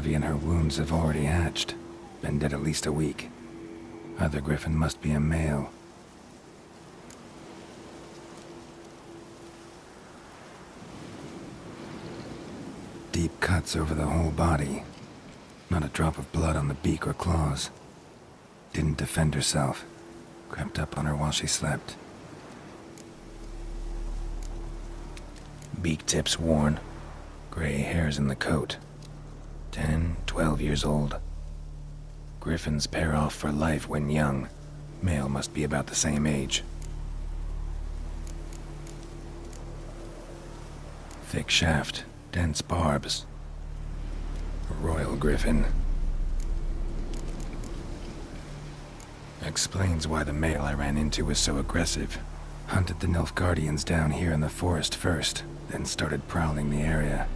larvae in her wounds have already hatched. Been dead at least a week. Other griffin must be a male. Deep cuts over the whole body. Not a drop of blood on the beak or claws. Didn't defend herself. Crept up on her while she slept. Beak tips worn. Gray hairs in the coat. 10, 12 years old. Griffins pair off for life when young. Male must be about the same age. Thick shaft, dense barbs. A royal griffin. Explains why the male I ran into was so aggressive. Hunted the Nilfgaardians down here in the forest first, then started prowling the area.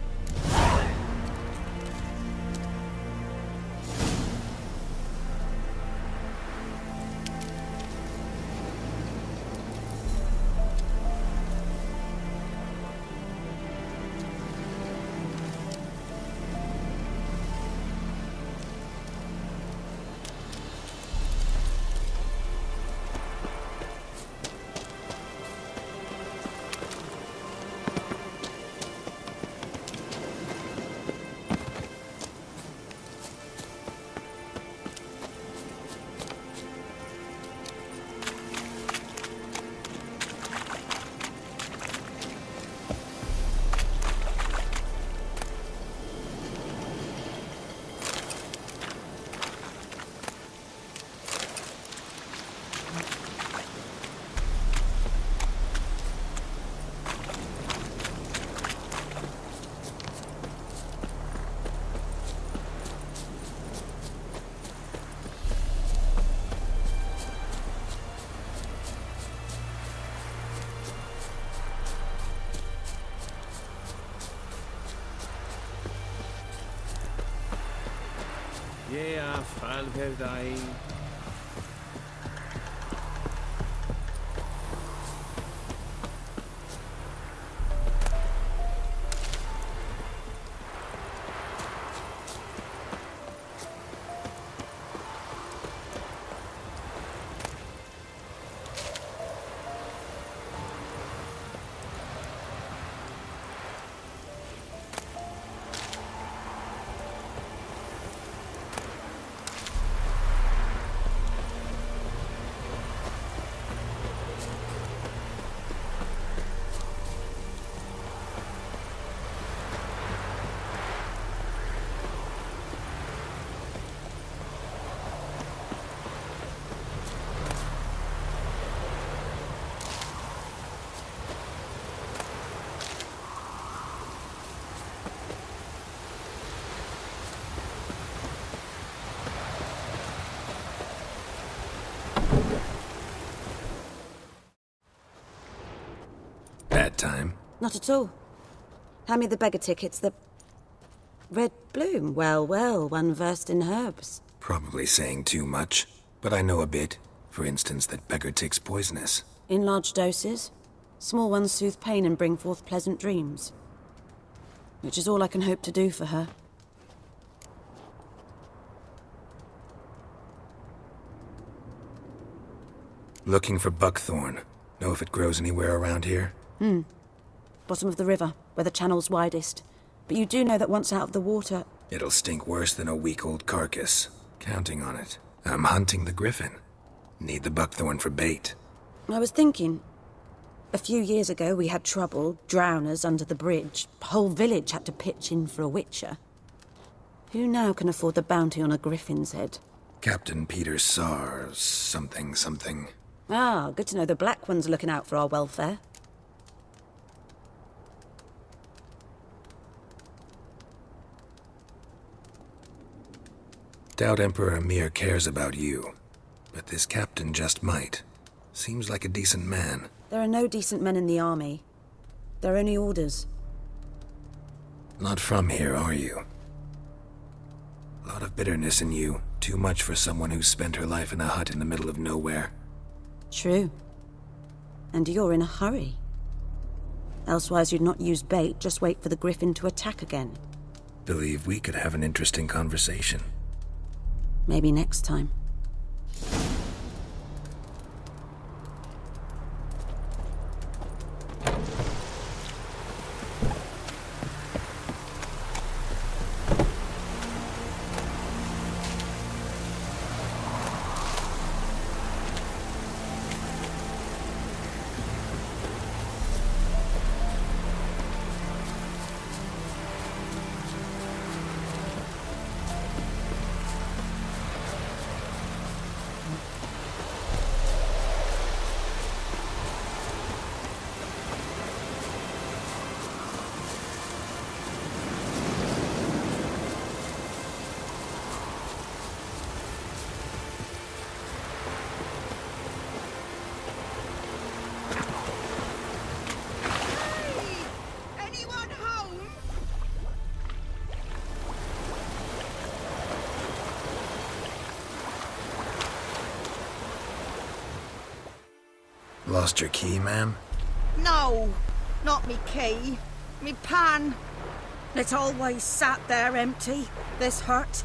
Yeah, Falverdai. Bad time? Not at all. Hand me the beggar tickets, the... Red bloom. Well, well, one versed in herbs. Probably saying too much, but I know a bit. For instance, that beggar tick's poisonous. In large doses. Small ones soothe pain and bring forth pleasant dreams. Which is all I can hope to do for her. Looking for buckthorn. Know if it grows anywhere around here? Bottom of the river, where the channel's widest. But you do know that once out of the water... It'll stink worse than a week-old carcass. Counting on it. I'm hunting the griffin. Need the buckthorn for bait. I was thinking... A few years ago we had trouble, drowners under the bridge. Whole village had to pitch in for a witcher. Who now can afford the bounty on a griffin's head? Captain Peter Sars, something. Ah, good to know the Black One's looking out for our welfare. Doubt Emperor Emhyr cares about you. But this captain just might. Seems like a decent man. There are no decent men in the army. They're only orders. Not from here, are you? Lot of bitterness in you. Too much for someone who spent her life in a hut in the middle of nowhere. True. And you're in a hurry. Elsewise you'd not use bait, just wait for the griffin to attack again. believe we could have an interesting conversation. Maybe next time. Lost your key, ma'am? No, not me key. Me pan. It's always sat there empty, this hut.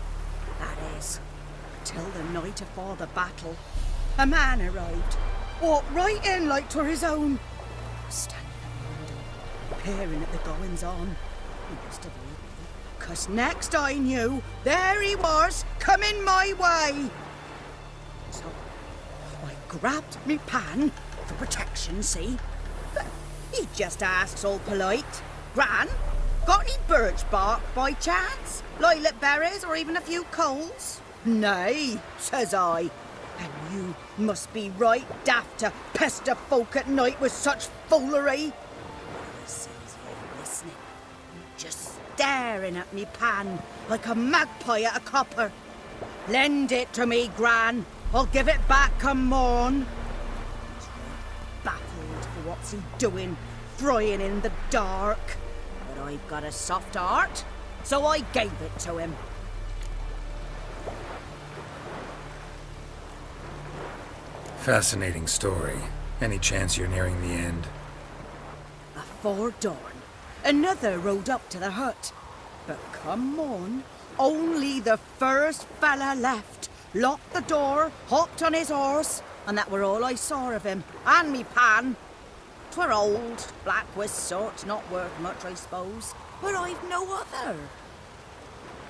That is, till the night afore the battle. A man arrived, walked right in like 'twere his own. Standing in the window, peering at the goings-on. He must have heard me, 'cause next I knew, there he was, coming my way. So I grabbed me pan, for protection, see? But he just asks all polite, "Gran, got any birch bark by chance? Lilac berries or even a few coals?" "Nay," says I. "And you must be right daft to pester folk at night with such foolery." He sees him listening, just staring at me pan like a magpie at a copper. "Lend it to me, Gran. I'll give it back come morn." Baffled for what's he doing, frying in the dark. But I've got a soft heart, so I gave it to him. Fascinating story. Any chance you're nearing the end? Afore dawn, another rode up to the hut. But come on, only the first fella left, locked the door, hopped on his horse, and that were all I saw of him, and me pan. 'Twere old, black with sort, not worth much, I suppose, but I've no other.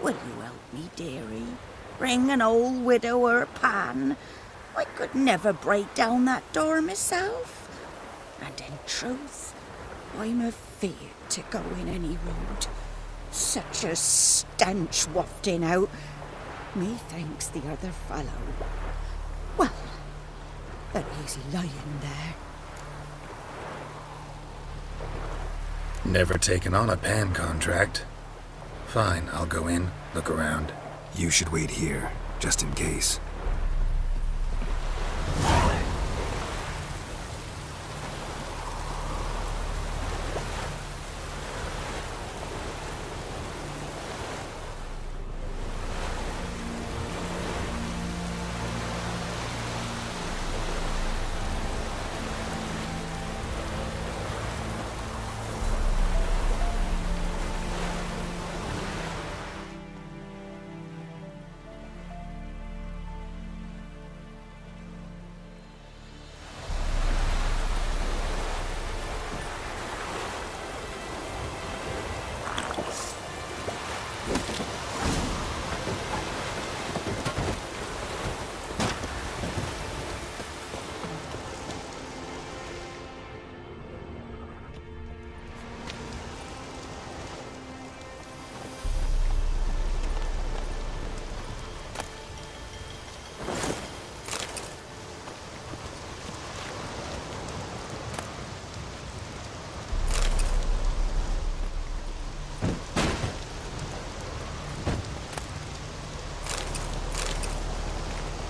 Will you help me, dearie? Bring an old widower pan? I could never break down that door myself. And in truth, I'm afeard to go in any road. Such a stench wafting out. Methinks the other fellow... Well, but he's lying there. Never taken on a pan contract. Fine, I'll go in, look around. You should wait here, just in case.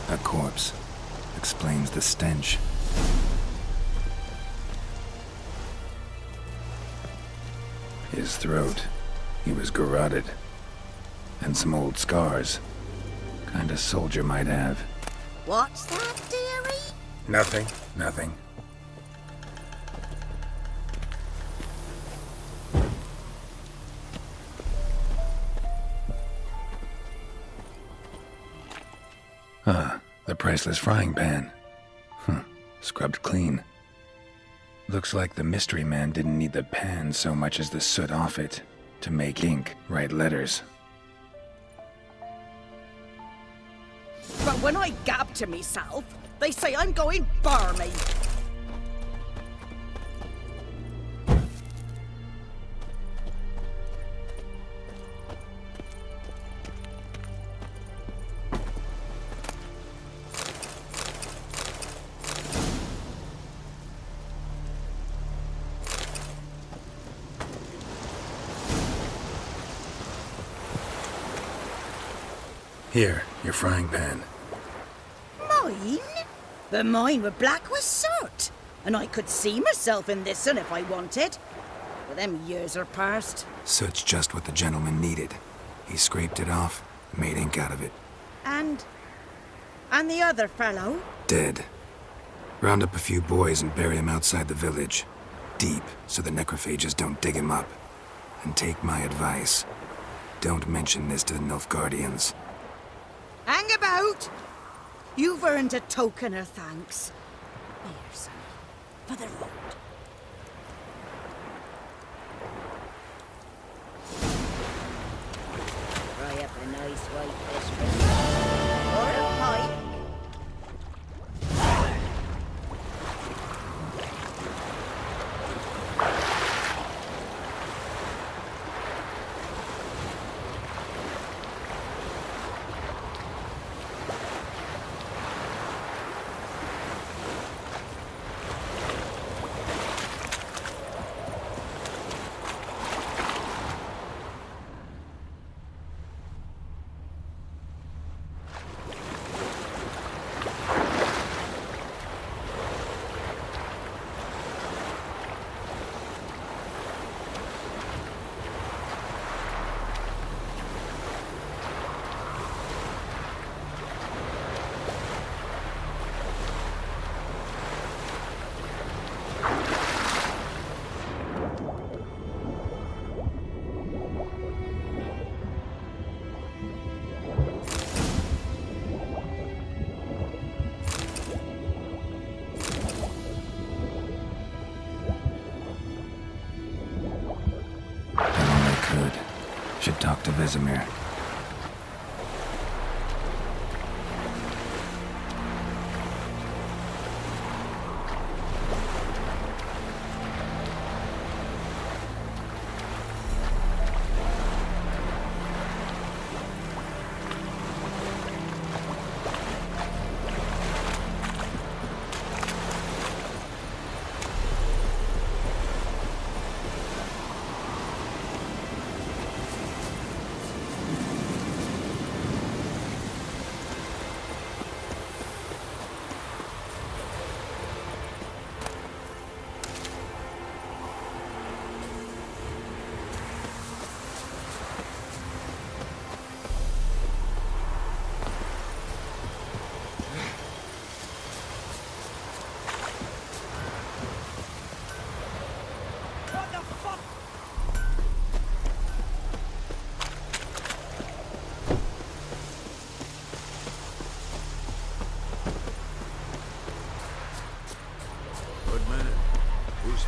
A corpse. Explains the stench. His throat. He was garroted. And some old scars. Kind of soldier might have. What's that, dearie? Nothing. Nothing. Ah, the priceless frying pan. Scrubbed clean. Looks like the mystery man didn't need the pan so much as the soot off it to make ink, write letters. But when I gab to myself, they say I'm going barmy. Here, your frying pan. Mine? But mine were black with soot. And I could see myself in this one if I wanted. But them years are past. Soot's just what the gentleman needed. He scraped it off, made ink out of it. And the other fellow? Dead. Round up a few boys and bury him outside the village. Deep, so the necrophages don't dig him up. And take my advice. Don't mention this to the Nilfgaardians. Hang about! You've earned a token of thanks. Here, son, for the road. Fry up a nice white fish for me. Or a pike. Should talk to Vesemir.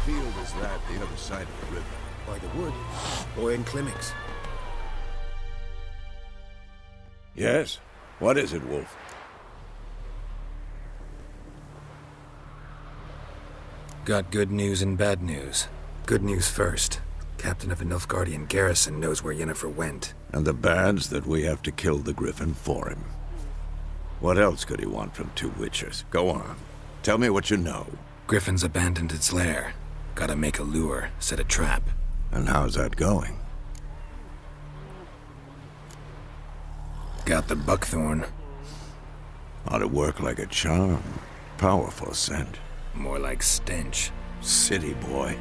field is that the other side of the river? By the wood, or in Climmix. Yes? What is it, Wolf? Got good news and bad news. Good news first. Captain of a Nilfgaardian garrison knows where Yennefer went. And the bad's that we have to kill the Griffin for him. What else could he want from two witchers? Go on. Tell me what you know. Griffin's abandoned its lair. Gotta make a lure, set a trap. And how's that going? Got the buckthorn. Ought to work like a charm. Powerful scent. More like stench. City boy.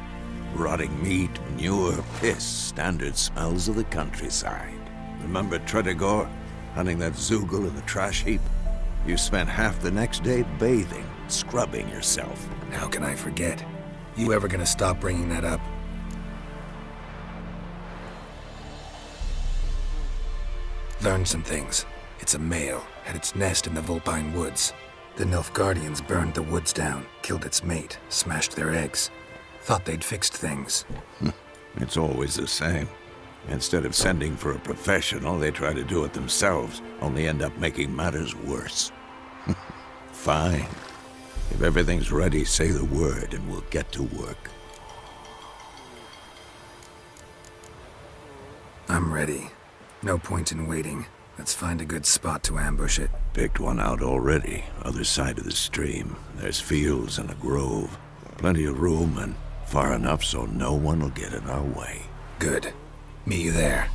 Rotting meat, manure, piss, standard smells of the countryside. Remember Tretogor? Hunting that Zoogle in the trash heap? You spent half the next day bathing, scrubbing yourself. How can I forget? You ever gonna stop bringing that up? Learned some things. It's a male, had its nest in the Vulpine Woods. The Nilfgaardians burned the woods down, killed its mate, smashed their eggs. Thought they'd fixed things. It's always the same. Instead of sending for a professional, they try to do it themselves, only end up making matters worse. Fine. If everything's ready, say the word and we'll get to work. I'm ready. No point in waiting. Let's find a good spot to ambush it. Picked one out already, other side of the stream. There's fields and a grove. Plenty of room and far enough so no one will get in our way. Good. Meet you there.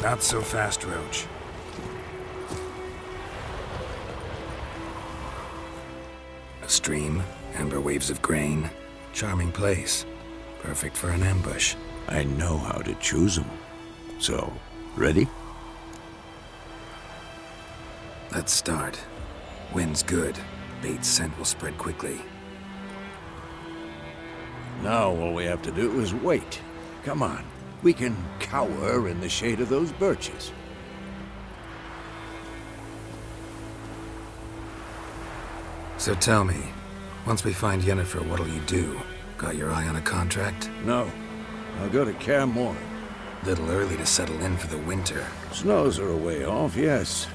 Not so fast, Roach. A stream, amber waves of grain. Charming place. Perfect for an ambush. I know how to choose them. So, ready? Let's start. Wind's good. Bait's scent will spread quickly. Now all we have to do is wait. Come on. We can cower in the shade of those birches. So tell me, once we find Yennefer, what'll you do? Got your eye on a contract? No. I'll go to Kaer Morhen. Little early to settle in for the winter. Snows are a way off, yes.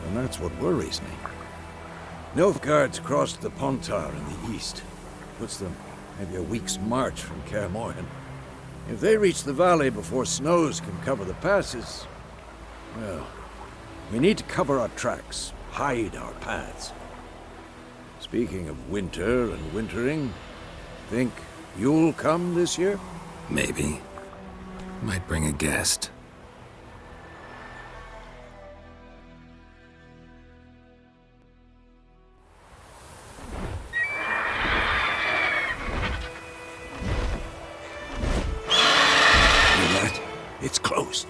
And that's what worries me. Nilfgaard's crossed the Pontar in the east. Puts them maybe a week's march from Kaer Morhen. If they reach the valley before snows can cover the passes, well, we need to cover our tracks, hide our paths. Speaking of winter and wintering, think you'll come this year? Maybe. Might bring a guest. It's close.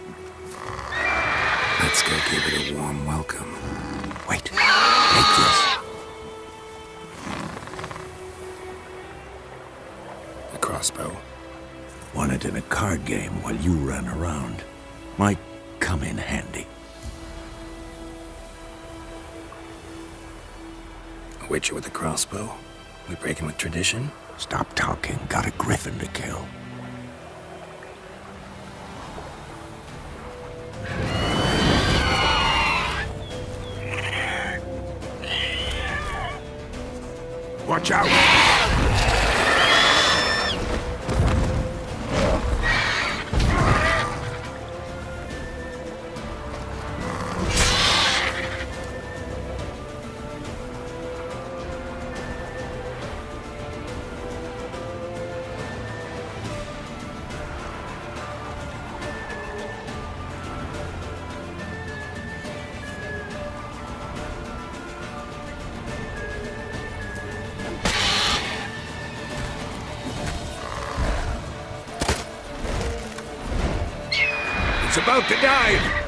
Let's go give it a warm welcome. Wait. Take this. A crossbow. Won it in a card game while you ran around. Might come in handy. A witcher with a crossbow? We breaking with tradition? Stop talking. Got a griffin to kill. Watch out! It's about to dive!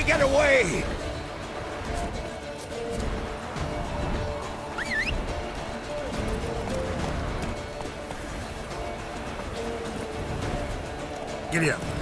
Get away! Giddy up.